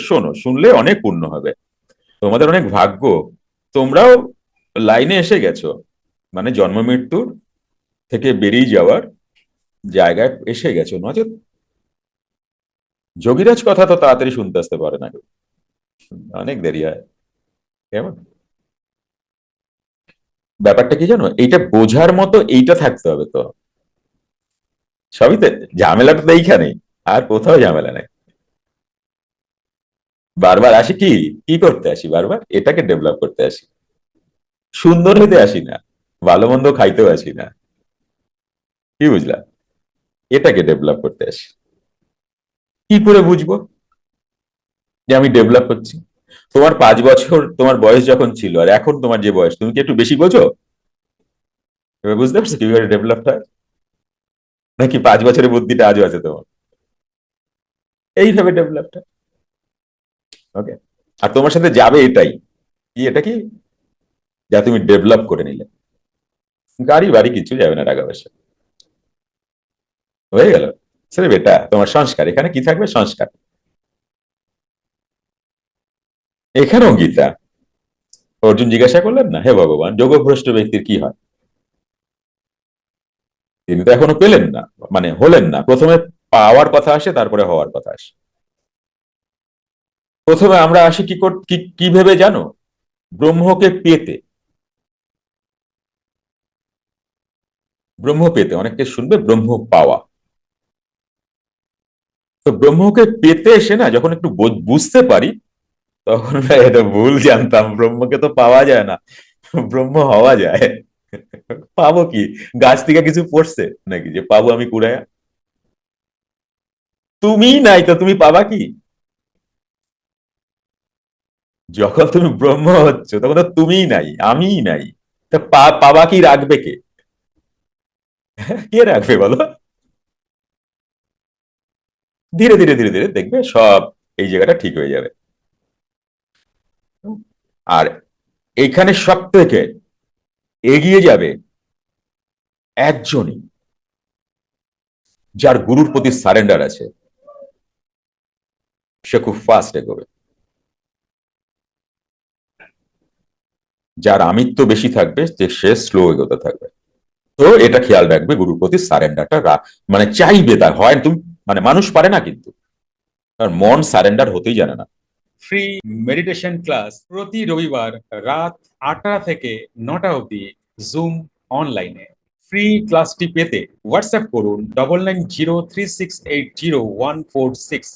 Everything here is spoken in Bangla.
শোনো, শুনলে অনেক পূর্ণ হবে। তোমাদের অনেক ভাগ্য, তোমরাও লাইনে এসে গেছো, মানে জন্ম মৃত্যুর থেকে বেরিয়ে যাওয়ার জায়গায় এসে গেছো। নচেত যোগীরাজ কথা তো তাড়াতাড়ি শুনতে আসতে পারে না, অনেক দেরি হয়। কেমন ব্যাপারটা কি জানো, এইটা বোঝার মতো এইটা থাকতে হবে তো। সবই তো, ঝামেলাটা তো এইখানেই, আর কোথাও ঝামেলা নেই। বারবার আসি কি, কি করতে আসি বারবার? এটাকে ডেভেলপ করতে আসি, সুন্দর হইতে আসি না, ভালো মন্দ খাইতেও আসি না। কি বুঝলা? এটাকে ডেভেলপ করতে আসি। কি করে বুঝবো যে আমি ডেভেলপ করছি? তোমার 5 বছর তোমার বয়স যখন ছিল আর এখন তোমার যে বয়স, তুমি কি একটু বেশি বোঝো? এবার বুঝতে পারছো কিভাবে ডেভেলপ হয়? নাকি 5 বছরের বুদ্ধিটা আজও আছে তোমার? এইভাবে ডেভেলপ হয়। ওকে। আর তোমার সাথে যাবে এটাই, কি এটা কি, যা তুমি ডেভেলপ করে নিলে। গাড়ি বাড়ি কিছু যাবে না, টাকা পয়সা হয়ে গেল। সেটা বেটা তোমার সংস্কার, এখানে কি থাকবে? সংস্কার। এখানেও গীতা। অর্জুন জিজ্ঞাসা করলেন না, হে ভগবান, যোগভ্রষ্ট ব্যক্তির কি হয়? তিনি তো এখনো পেলেন না, মানে হলেন না। প্রথমে পাওয়ার কথা আসে, তারপরে হওয়ার কথা আসে। প্রথমে আমরা আসি কি ভেবে জানো? ব্রহ্মকে পেতে। ব্রহ্ম পেতে, অনেককে শুনবে ব্রহ্ম পাওয়া। তো ব্রহ্মকে পেতে এসে না, যখন একটু বুঝতে পারি, তখন এটা ভুল জানতাম, ব্রহ্মকে তো পাওয়া যায় না, ব্রহ্ম হওয়া যায়। পাবো কি? গাছ থেকে কিছু পড়ছে নাকি যে পাবো আমি কুড়াইয়া? তুমি নাই তো তুমি পাবা কি? যখন তুমি ব্রহ্ম হচ্ছ তখন তো তুমিই নাই, আমিই নাই। তা পাবা কি রাখবে কে? কে রাখবে বলো? ধীরে ধীরে ধীরে ধীরে দেখবে সব এই জায়গাটা ঠিক হয়ে যাবে। আর এখানে সব থেকে এগিয়ে যাবে একজনই, যার গুরুর প্রতি সারেন্ডার আছে। সে খুব ফাস্ট এগোবে। যার আমিত্ব বেশি থাকবে যে সে স্লো এগোতে থাকবে। তো এটা খেয়াল রাখবে, গুরুর প্রতি সারেন্ডারটা মানে চাইবে, তার হয় তুমি, মানে মানুষ পারে না কিন্তু, কারণ মন সারেন্ডার হতেই জানে না। ফ্রি মেডিটেশন ক্লাস প্রতি রবিবার রাত 8টা থেকে 9টা অবধি, জুম অনলাইনে। ফ্রি ক্লাসটি পেতে হোয়াটসঅ্যাপ করুন 9903680146।